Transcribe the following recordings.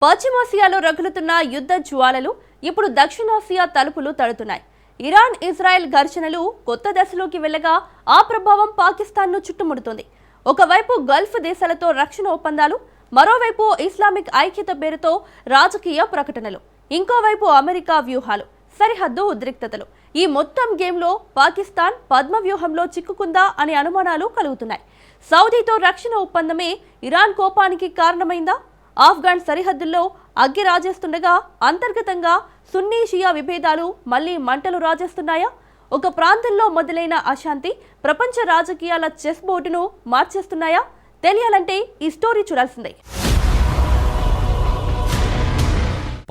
పశ్చిమాసియాలో రగులుతున్న యుద్ధ జ్వాలలు ఇప్పుడు దక్షిణాసియా తలుపులు తడుతున్నాయి. ఇరాన్ ఇజ్రాయెల్ ఘర్షణలు కొత్త దశలోకి వెళ్ళగా ఆ ప్రభావం పాకిస్తాన్ను చుట్టుముడుతోంది. ఒకవైపు గల్ఫ్ దేశాలతో రక్షణ ఒప్పందాలు, మరోవైపు ఇస్లామిక్ ఐక్యత పేరుతో రాజకీయ ప్రకటనలు, ఇంకోవైపు అమెరికా వ్యూహాలు, సరిహద్దు ఉద్రిక్తతలు. ఈ మొత్తం గేమ్లో పాకిస్తాన్ పద్మ వ్యూహంలో చిక్కుకుందా అనే అనుమానాలు కలుగుతున్నాయి. సౌదీతో రక్షణ ఒప్పందమే ఇరాన్ కోపానికి కారణమైందా? ఆఫ్ఘాన్ సరిహద్దుల్లో అగ్గి రాజేస్తుండగా అంతర్గతంగా సున్నీ షియా విభేదాలు మళ్లీ మంటలు రాజేస్తున్నాయా? ఒక ప్రాంతంలో మొదలైన అశాంతి ప్రపంచ రాజకీయాల చెస్ బోర్డును మార్చేస్తున్నాయా? తెలియాలంటే ఈ స్టోరీ చూడాల్సిందే.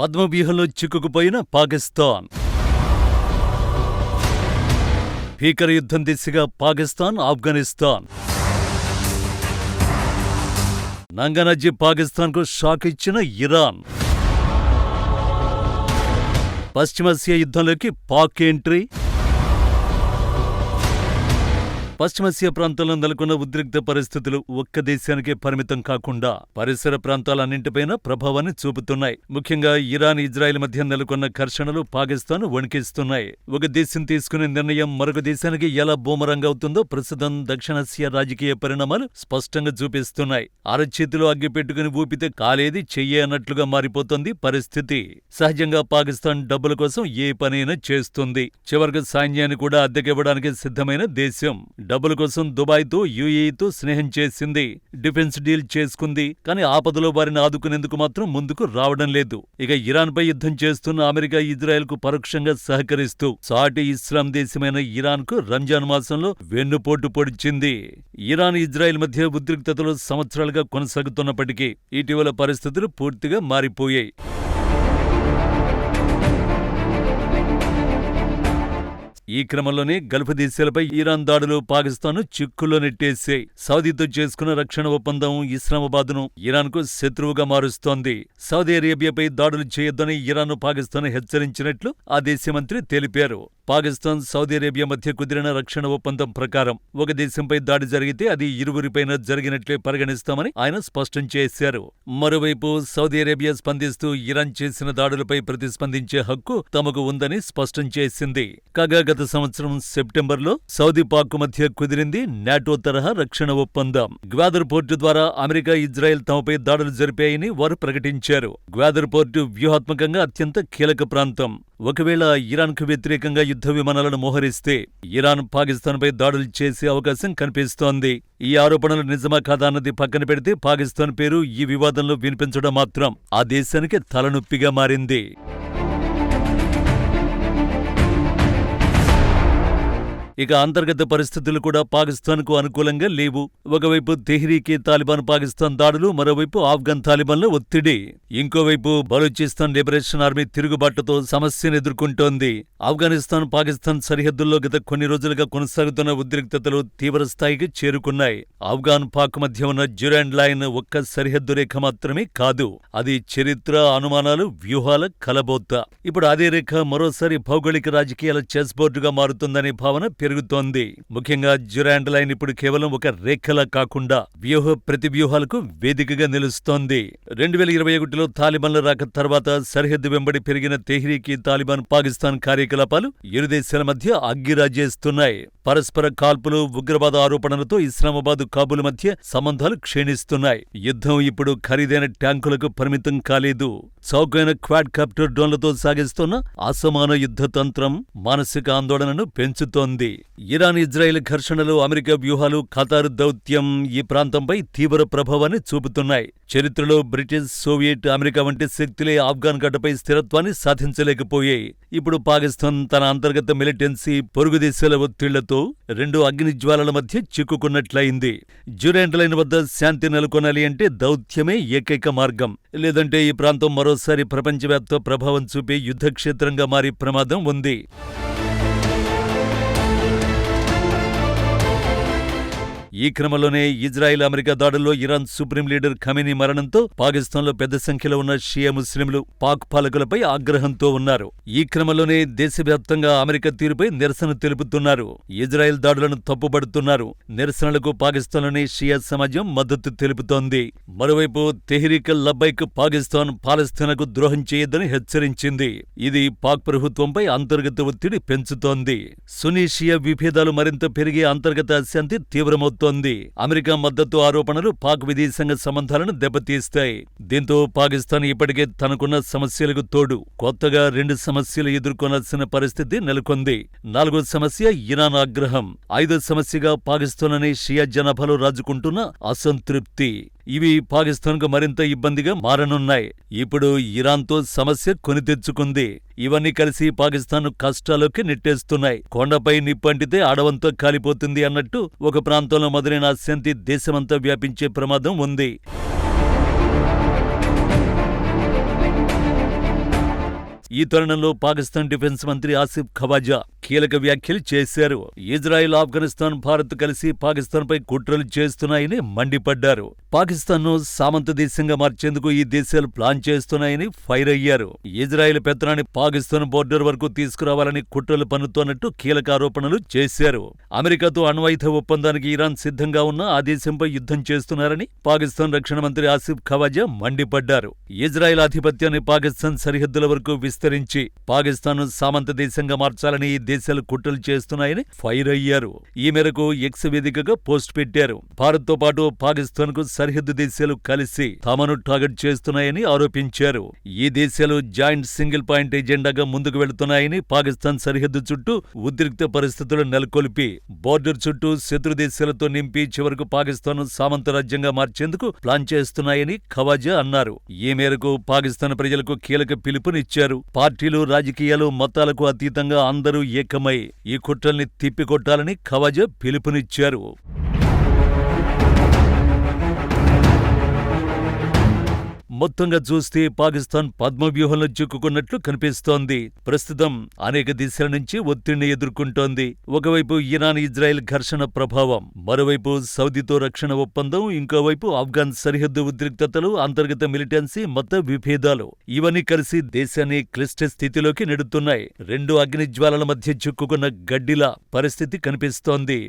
పద్మవ్యూహంలో చిక్కుకుపోయిన పాకిస్తాన్. భీకర యుద్ధం దిశగా పాకిస్తాన్, ఆఫ్ఘనిస్తాన్. నంగనజ్జి పాకిస్తాన్కు షాక్ ఇచ్చిన ఇరాన్. పశ్చిమాసియా యుద్ధంలోకి పాక్ ఎంట్రీ. పశ్చిమాసియా ప్రాంతంలో నెలకొన్న ఉద్రిక్త పరిస్థితులు ఒక్క దేశానికే పరిమితం కాకుండా పరిసర ప్రాంతాలన్నింటిపైన ప్రభావాన్ని చూపుతున్నాయి. ముఖ్యంగా ఇరాన్, ఇజ్రాయెల్ మధ్య నెలకొన్న ఘర్షణలు పాకిస్తాన్ వణికిస్తున్నాయి. ఒక దేశం తీసుకునే నిర్ణయం మరొక దేశానికి ఎలా బూమరంగ్ అవుతుందో ప్రస్తుతం దక్షిణాసియా రాజకీయ పరిణామాలు స్పష్టంగా చూపిస్తున్నాయి. అరచేతిలో అగ్గి పెట్టుకుని ఊపితే కాలేది చెయ్యే అన్నట్లుగా మారిపోతుంది పరిస్థితి. సహజంగా పాకిస్తాన్ డబ్బుల కోసం ఏ పనైనా చేస్తుంది. చివరికి సైన్యాన్ని కూడా అద్దెకివ్వడానికి సిద్ధమైన దేశం. డబ్బుల కోసం దుబాయ్తో, యూఏఈతో స్నేహం చేసింది, డిఫెన్స్ డీల్ చేసుకుంది. కానీ ఆపదలో వారిని ఆదుకునేందుకు మాత్రం ముందుకు రావడం లేదు. ఇక ఇరాన్పై యుద్ధం చేస్తున్న అమెరికా, ఇజ్రాయెల్కు పరోక్షంగా సహకరిస్తూ సాటి ఇస్లాం దేశమైన ఇరాన్కు రంజాన్ మాసంలో వెన్నుపోటు పొడిచింది. ఇరాన్, ఇజ్రాయెల్ మధ్య ఉద్రిక్తతలు సంవత్సరాలుగా కొనసాగుతున్నప్పటికీ ఇటీవల పరిస్థితులు పూర్తిగా మారిపోయాయి. ఈ క్రమంలోనే గల్ఫ్ దేశాలపై ఇరాన్ దాడులు పాకిస్తాన్ను చిక్కుల్లో నెట్టేశాయి. సౌదీతో చేసుకున్న రక్షణ ఒప్పందం ఇస్లామాబాద్ను ఇరాన్కు శత్రువుగా మారుస్తోంది. సౌదీ అరేబియాపై దాడులు చేయొద్దని ఇరాన్, పాకిస్తాన్ హెచ్చరించినట్లు ఆ దేశ మంత్రి తెలిపారు. పాకిస్తాన్, సౌదీ అరేబియా మధ్య కుదిరిన రక్షణ ఒప్పందం ప్రకారం ఒక దేశంపై దాడి జరిగితే అది ఇరువురిపైన జరిగినట్లే పరిగణిస్తామని ఆయన స్పష్టం చేశారు. మరోవైపు సౌదీ అరేబియా స్పందిస్తూ ఇరాన్ చేసిన దాడులపై ప్రతిస్పందించే హక్కు తమకు ఉందని స్పష్టం చేసింది. కాగా గత సంవత్సరం సెప్టెంబర్లో సౌదీ, పాక్ మధ్య కుదిరింది నాటో తరహా రక్షణ ఒప్పందం. గ్వాదర్ పోర్టు ద్వారా అమెరికా, ఇజ్రాయెల్ తమపై దాడులు జరిపాయని వారు ప్రకటించారు. గ్వాదర్ పోర్టు వ్యూహాత్మకంగా అత్యంత కీలక ప్రాంతం. ఒకవేళ ఇరాన్కు వ్యతిరేకంగా యుద్ధ విమానాలను మోహరిస్తే ఇరాన్ పాకిస్తాన్పై దాడులు చేసే అవకాశం కనిపిస్తోంది. ఈ ఆరోపణలు నిజమా కాదా అన్నది పక్కన పెడితే పాకిస్తాన్ పేరు ఈ వివాదంలో వినిపించడం మాత్రం ఆ దేశానికి తలనొప్పిగా మారింది. ఇక అంతర్గత పరిస్థితులు కూడా పాకిస్తాన్కు అనుకూలంగా లేవు. ఒకవైపు తెహ్రీకే తాలిబాన్ పాకిస్తాన్ దాడులు, మరోవైపు ఆఫ్ఘన్ తాలిబాన్ల ఒత్తిడి, ఇంకోవైపు బలూచిస్తాన్ లిబరేషన్ ఆర్మీ తిరుగుబాటుతో సమస్యను ఎదుర్కొంటోంది. ఆఫ్ఘనిస్తాన్, పాకిస్తాన్ సరిహద్దుల్లో గత కొన్ని రోజులుగా కొనసాగుతున్న ఉద్రిక్తతలు తీవ్ర స్థాయికి చేరుకున్నాయి. ఆఫ్ఘాన్, పాక్ మధ్య ఉన్న డ్యూరాండ్ లైన్ ఒక్క సరిహద్దు రేఖ మాత్రమే కాదు, అది చరిత్ర, అనుమానాలు, వ్యూహాల కలబోత. ఇప్పుడు అదే రేఖ మరోసారి భౌగోళిక రాజకీయాల చెస్ బోర్డుగా మారుతుందనే భావన పెరుగుతోంది. ముఖ్యంగా డ్యూరాండ్ లైన్ ఇప్పుడు కేవలం ఒక రేఖలా కాకుండా వ్యూహ ప్రతివ్యూహాలకు వేదికగా నిలుస్తోంది. 2021లో తాలిబాన్ల రాక తర్వాత సరిహద్దు వెంబడి పెరిగిన తెహ్రీక్ తాలిబాన్ పాకిస్తాన్ కార్యకలాపాలు ఇరు దేశాల మధ్య అగ్గిరాజేస్తున్నాయి. పరస్పర కాల్పులు, ఉగ్రవాద ఆరోపణలతో ఇస్లామాబాద్, కాబూల్ మధ్య సంబంధాలు క్షీణిస్తున్నాయి. యుద్ధం ఇప్పుడు ఖరీదైన ట్యాంకులకు పరిమితం కాలేదు. చౌకైన క్వాడ్ కాప్టర్ డ్రోన్లతో సాగిస్తున్న అసమాన యుద్ధ తంత్రం మానసిక ఆందోళనను పెంచుతోంది. ఇరాన్, ఇజ్రాయెల్ ఘర్షణలు, అమెరికా వ్యూహాలు, ఖతార్ దౌత్యం ఈ ప్రాంతంపై తీవ్ర ప్రభావాన్ని చూపుతున్నాయి. చరిత్రలో బ్రిటిష్, సోవియట్, అమెరికా వంటి శక్తులే ఆఫ్ఘాన్ గడ్డపై స్థిరత్వాన్ని సాధించలేకపోయాయి. ఇప్పుడు పాకిస్తాన్ తన అంతర్గత మిలిటెన్సీ, పొరుగు దేశాల ఒత్తిళ్లతో రెండు అగ్నిజ్వాలల మధ్య చిక్కుకున్నట్లయింది. డ్యూరాండ్ లైన్ వద్ద శాంతి నెలకొనాలి అంటే దౌత్యమే ఏకైక మార్గం. లేదంటే ఈ ప్రాంతం మరోసారి ప్రపంచవ్యాప్త ప్రభావం చూపే యుద్ధక్షేత్రంగా మారే ప్రమాదం ఉంది. ఈ క్రమంలోనే ఇజ్రాయెల్ అమెరికా దాడుల్లో ఇరాన్ సుప్రీం లీడర్ ఖమేనీ మరణంతో పాకిస్తాన్లో పెద్ద సంఖ్యలో ఉన్న షియా ముస్లింలు పాక్ పాలకులపై ఆగ్రహంతో ఉన్నారు. ఈ క్రమంలోనే దేశవ్యాప్తంగా అమెరికా తీరుపై నిరసన తెలుపుతున్నారు. ఇజ్రాయెల్ దాడులను తప్పుపడుతున్నారు. నిరసనలకు పాకిస్తాన్లోని షియా సమాజం మద్దతు తెలుపుతోంది. మరోవైపు తెహ్రీక్ లబ్బైక్ పాకిస్తాన్ పాలస్తీనాకు ద్రోహం చేయొద్దని హెచ్చరించింది. ఇది పాక్ ప్రభుత్వంపై అంతర్గత ఒత్తిడి పెంచుతోంది. సున్నీ షియా విభేదాలు మరింత పెరిగి అంతర్గత అశాంతి తీవ్రమవుతోంది. అమెరికా మద్దతు ఆరోపణలు పాక్ విదేశాంగ సంబంధాలను దెబ్బతీస్తాయి. దీంతో పాకిస్తాన్ ఇప్పటికే తనకున్న సమస్యలకు తోడు కొత్తగా 2 సమస్యలు ఎదుర్కొనాల్సిన పరిస్థితి నెలకొంది. 4వ సమస్య ఇరాన్ ఆగ్రహం. 5వ సమస్యగా పాకిస్తాన్లోని షియా జనాభాలో రాజుకుంటున్న అసంతృప్తి. ఇవి పాకిస్తాన్కు మరింత ఇబ్బందిగా మారనున్నాయి. ఇప్పుడు ఇరాన్తో సమస్య కొని తెచ్చుకుంది. ఇవన్నీ కలిసి పాకిస్తాన్ను కష్టాల్లోకి నెట్టేస్తున్నాయి. కొండపై నిప్పంటితే అడవంతా కాలిపోతుంది అన్నట్టు ఒక ప్రాంతంలో మొదలైన అశాంతి దేశమంతా వ్యాపించే ప్రమాదం ఉంది. ఈ తరుణంలో పాకిస్తాన్ డిఫెన్స్ మంత్రి ఆసిఫ్ ఖవాజా కీలక వ్యాఖ్యలు చేశారు. ఇజ్రాయెల్, ఆఫ్ఘనిస్తాన్, భారత్ కలిసి పాకిస్తాన్పై కుట్రలు చేస్తున్నాయని మండిపడ్డారు. పాకిస్తాన్ను సామంత దేశంగా మార్చేందుకు ఈ దేశాలు ప్లాన్ చేస్తున్నాయని ఫైర్ అయ్యారు. ఇజ్రాయెల్ పెత్తనాన్ని పాకిస్తాన్ బోర్డర్ వరకు తీసుకురావాలని కుట్రలు పన్నుతోన్నట్టు కీలక ఆరోపణలు చేశారు. అమెరికాతో అణ్వాయుధ ఒప్పందానికి ఇరాన్ సిద్ధంగా ఉన్న ఆ దేశంపై యుద్ధం చేస్తున్నారని పాకిస్తాన్ రక్షణ మంత్రి ఆసిఫ్ ఖవాజా మండిపడ్డారు. ఇజ్రాయెల్ ఆధిపత్యాన్ని పాకిస్తాన్ సరిహద్దుల వరకు విస్తరించి పాకిస్తాన్ను సామంత దేశంగా మార్చాలని ఈ దేశాలు కుట్రలు చేస్తున్నాయని ఫైర్ అయ్యారు. ఈ మేరకు ఎక్స్ వేదికగా పోస్ట్ పెట్టారు. భారత్తో పాటు పాకిస్తాన్కు సరిహద్దు దేశాలు కలిసి తమను టార్గెట్ చేస్తున్నాయని ఆరోపించారు. ఈ దేశాలు జాయింట్ సింగిల్ పాయింట్ ఎజెండాగా ముందుకు వెళుతున్నాయని, పాకిస్తాన్ సరిహద్దు చుట్టూ ఉద్రిక్త పరిస్థితులు నెలకొల్పి బోర్డర్ చుట్టూ శత్రు దేశాలతో నింపి చివరకు పాకిస్తాన్ సామంత రాజ్యంగా మార్చేందుకు ప్లాన్ చేస్తున్నాయని ఖవాజా అన్నారు. ఈ మేరకు పాకిస్తాన్ ప్రజలకు కీలక పిలుపునిచ్చారు. పార్టీలు, రాజకీయాలు, మతాలకు అతీతంగా అందరూ ఏకమై ఈ కుట్రల్ని తిప్పికొట్టాలని ఖవాజా పిలుపునిచ్చారు. మొత్తంగా చూస్తే పాకిస్తాన్ పద్మవ్యూహంలో చిక్కుకున్నట్లు కనిపిస్తోంది. ప్రస్తుతం అనేక దిశల నుంచి ఒత్తిడిని ఎదుర్కొంటోంది. ఒకవైపు ఇరాన్ ఇజ్రాయెల్ ఘర్షణ ప్రభావం, మరోవైపు సౌదీతో రక్షణ ఒప్పందం, ఇంకోవైపు ఆఫ్ఘన్ సరిహద్దు ఉద్రిక్తతలు, అంతర్గత మిలిటెన్సీ, మత విభేదాలు ఇవన్నీ కలిసి దేశాన్ని క్లిష్ట స్థితిలోకి నెడుతున్నాయి. 2 అగ్నిజ్వాలల మధ్య చిక్కుకున్న గడ్డిలా పరిస్థితి కనిపిస్తోంది.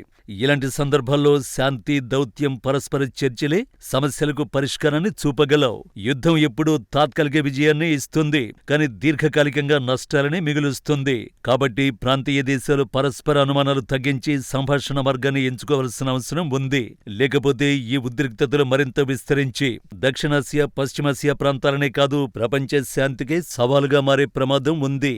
ఇలాంటి సందర్భాల్లో శాంతి దౌత్యం, పరస్పర చర్చలే సమస్యలకు పరిష్కారాన్ని చూపగలవు. యుద్ధం ఎప్పుడూ తాత్కాలిక విజయాన్ని ఇస్తుంది, కానీ దీర్ఘకాలికంగా నష్టాలని మిగులుస్తుంది. కాబట్టి ప్రాంతీయ దేశాలు పరస్పర అనుమానాలు తగ్గించి సంభాషణ మార్గాన్ని ఎంచుకోవాల్సిన అవసరం ఉంది. లేకపోతే ఈ ఉద్రిక్తతలు మరింత విస్తరించి దక్షిణాసియా, పశ్చిమాసియా ప్రాంతాలనే కాదు ప్రపంచ శాంతికే సవాలుగా మారే ప్రమాదం ఉంది.